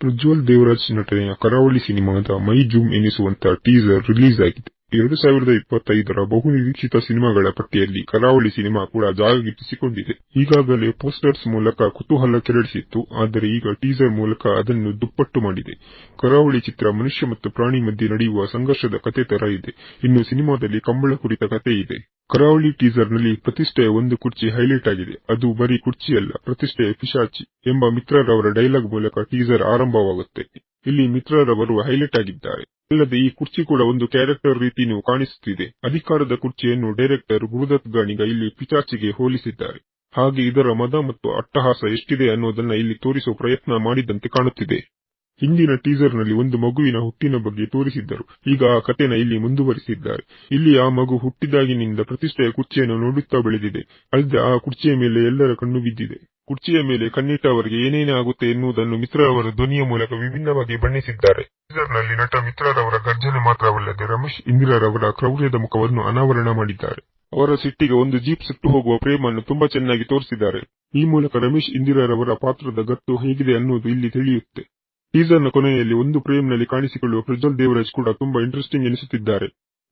ಪ್ರಜ್ವಲ್ ದೇವರಾಜ್ ನಟನೆಯ ಕರಾವಳಿ ಸಿನಿಮಾದ ಮೈ ಜೂಮ್ ಎನಿಸುವಂತ ಟೀಸರ್ ರಿಲೀಸ್ ಆಗಿದೆ. 2025ರ ಬಹುನಿರೀಕ್ಷಿತ ಸಿನಿಮಾಗಳ ಪಟ್ಟಿಯಲ್ಲಿ ಕರಾವಳಿ ಸಿನಿಮಾ ಕೂಡ ಜಾಗ ಗಿಟ್ಟಿಸಿಕೊಂಡಿದೆ. ಈಗಾಗಲೇ ಪೋಸ್ಟರ್ಸ್ ಮೂಲಕ ಕುತೂಹಲ ಕೆರಳಿಸಿತ್ತು, ಆದರೆ ಈಗ ಟೀಸರ್ ಮೂಲಕ ಅದನ್ನು ದುಪ್ಪಟ್ಟು ಮಾಡಿದೆ. ಕರಾವಳಿ ಚಿತ್ರ ಮನುಷ್ಯ ಮತ್ತು ಪ್ರಾಣಿ ಮಧ್ಯೆ ನಡೆಯುವ ಸಂಘರ್ಷದ ಕತೆ ತರ ಇದೆ. ಇನ್ನು ಸಿನಿಮಾದಲ್ಲಿ ಕಂಬಳ ಕುರಿತ ಕತೆ ಇದೆ. ಕರಾವಳಿ ಟೀಸರ್ ನಲ್ಲಿ ಪ್ರತಿಷ್ಠೆಯ ಒಂದು ಕುರ್ಚಿ ಹೈಲೈಟ್ ಆಗಿದೆ. ಅದು ಬರೀ ಕುರ್ಚಿಯಲ್ಲ, ಪ್ರತಿಷ್ಠೆಯ ಪಿಶಾಚಿ ಎಂಬ ಮಿತ್ರರವರ ಡೈಲಾಗ್ ಮೂಲಕ ಟೀಸರ್ ಆರಂಭವಾಗುತ್ತೆ. ಇಲ್ಲಿ ಮಿತ್ರರವರು ಹೈಲೈಟ್ ಆಗಿದ್ದಾರೆ. ಅಲ್ಲದೆ ಈ ಕುರ್ಚಿ ಕೂಡ ಒಂದು ಕ್ಯಾರೆಕ್ಟರ್ ರೀತಿಯೂ ಕಾಣಿಸುತ್ತಿದೆ. ಅಧಿಕಾರದ ಕುರ್ಚಿಯನ್ನು ಡೈರೆಕ್ಟರ್ ಗುರುದತ್ ಗಾಣಿಗ ಇಲ್ಲಿ ಪಿಚಾಚಿಗೆ ಹೋಲಿಸಿದ್ದಾರೆ. ಹಾಗೆ ಇದರ ಮದ ಮತ್ತು ಅಟ್ಟಹಾಸ ಎಷ್ಟಿದೆ ಅನ್ನೋದನ್ನ ಇಲ್ಲಿ ತೋರಿಸುವ ಪ್ರಯತ್ನ ಮಾಡಿದಂತೆ ಕಾಣುತ್ತಿದೆ. ಹಿಂದಿನ ಟೀಸರ್ ನಲ್ಲಿ ಒಂದು ಮಗುವಿನ ಹುಟ್ಟಿನ ಬಗ್ಗೆ ತೋರಿಸಿದ್ದರು. ಈಗ ಆ ಕಥೆನ ಇಲ್ಲಿ ಮುಂದುವರಿಸಿದ್ದಾರೆ. ಇಲ್ಲಿ ಆ ಮಗು ಹುಟ್ಟಿದಾಗಿನಿಂದ ಪ್ರತಿಷ್ಠೆಯ ಕುರ್ಚಿಯನ್ನು ನೋಡುತ್ತಾ ಬೆಳೆದಿದೆ. ಅಲ್ಲದೆ ಆ ಕುರ್ಚಿಯ ಮೇಲೆ ಎಲ್ಲರ ಕಣ್ಣು ಬಿದ್ದಿದೆ. ಕುರ್ಚಿಯ ಮೇಲೆ ಕಣ್ಣಿಟ್ಟವರಿಗೆ ಏನೇನೇ ಆಗುತ್ತೆ ಎನ್ನುವುದನ್ನು ಮಿತ್ರರವರ ಧ್ವನಿಯ ಮೂಲಕ ವಿಭಿನ್ನವಾಗಿ ಬಣ್ಣಿಸಿದ್ದಾರೆ. ಟೀಸರ್ ನಲ್ಲಿ ನಟ ಮಿತ್ರರವರ ಗರ್ಜನೆ ಮಾತ್ರವಲ್ಲದೆ ರಮೇಶ್ ಇಂದಿರಾರವರ ಕ್ರೌರ್ಯದ ಮುಖವನ್ನು ಅನಾವರಣ ಮಾಡಿದ್ದಾರೆ. ಅವರ ಸಿಟ್ಟಿಗೆ ಒಂದು ಜೀಪ್ ಸುಟ್ಟು ಹೋಗುವ ಫ್ರೇಮ್ ಅನ್ನು ತುಂಬಾ ಚೆನ್ನಾಗಿ ತೋರಿಸಿದ್ದಾರೆ. ಈ ಮೂಲಕ ರಮೇಶ್ ಇಂದಿರಾರವರ ಪಾತ್ರದ ಗತ್ತು ಹೇಗಿದೆ ಅನ್ನೋದು ಇಲ್ಲಿ ತಿಳಿಯುತ್ತೆ. ಟೀಸರ್ ನ ಕೊನೆಯಲ್ಲಿ ಒಂದು ಫ್ರೇಮ್ ನಲ್ಲಿ ಕಾಣಿಸಿಕೊಳ್ಳುವ ಪ್ರಜ್ವಲ್ ದೇವರಾಜ್ ಕೂಡ ತುಂಬಾ ಇಂಟ್ರೆಸ್ಟಿಂಗ್ ಎನಿಸುತ್ತಿದ್ದಾರೆ.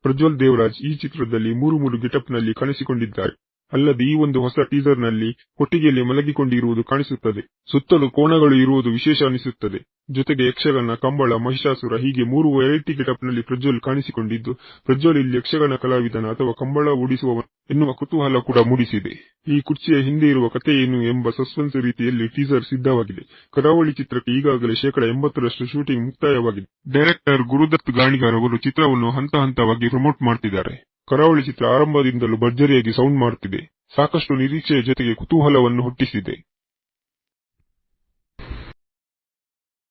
ಪ್ರಜ್ವಲ್ ದೇವರಾಜ್ ಈ ಚಿತ್ರದಲ್ಲಿ ಮೂರು ಗೆಟಪ್ ನಲ್ಲಿ ಕಾಣಿಸಿಕೊಂಡಿದ್ದಾರೆ. ಅಲ್ಲದೆ ಈ ಒಂದು ಹೊಸ ಟೀಸರ್ ನಲ್ಲಿ ಕೊಟ್ಟಿಗೆಯಲ್ಲಿ ಮಲಗಿಕೊಂಡಿರುವುದು ಕಾಣಿಸುತ್ತದೆ. ಸುತ್ತಲೂ ಕೋಣಗಳು ಇರುವುದು ವಿಶೇಷ ಅನಿಸುತ್ತದೆ. ಜೊತೆಗೆ ಯಕ್ಷಗಾನ, ಕಂಬಳ, ಮಹಿಷಾಸುರ ಹೀಗೆ 3 ವೆರೈಟಿ ಗೆಟಪ್ ನಲ್ಲಿ ಪ್ರಜ್ವಲ್ ಕಾಣಿಸಿಕೊಂಡಿದ್ದು, ಪ್ರಜ್ವಲ್ ಇಲ್ಲಿ ಯಕ್ಷಗಾನ ಕಲಾವಿದನ ಅಥವಾ ಕಂಬಳ ಓಡಿಸುವವನ ಎನ್ನುವ ಕುತೂಹಲ ಕೂಡ ಮೂಡಿಸಿದೆ. ಈ ಕುರ್ಚಿಯ ಹಿಂದೆ ಇರುವ ಕಥೆ ಏನು ಎಂಬ ಸಸ್ಪೆನ್ಸ್ ರೀತಿಯಲ್ಲಿ ಟೀಸರ್ ಸಿದ್ಧವಾಗಿದೆ. ಕರಾವಳಿ ಚಿತ್ರಕ್ಕೆ ಈಗಾಗಲೇ 80% ಶೂಟಿಂಗ್ ಮುಕ್ತಾಯವಾಗಿದೆ. ಡೈರೆಕ್ಟರ್ ಗುರುದತ್ ಗಾಣಿಗರವರು ಚಿತ್ರವನ್ನು ಹಂತ ಹಂತವಾಗಿ ಪ್ರಮೋಟ್ ಮಾಡ್ತಿದ್ದಾರೆ. ಕರಾವಳಿ ಚಿತ್ರ ಆರಂಭದಿಂದಲೂ ಭರ್ಜರಿಯಾಗಿ ಸೌಂಡ್ ಮಾಡುತ್ತಿದೆ. ಸಾಕಷ್ಟು ನಿರೀಕ್ಷೆಯ ಜೊತೆಗೆ ಕುತೂಹಲವನ್ನು ಹುಟ್ಟಿಸಿದೆ.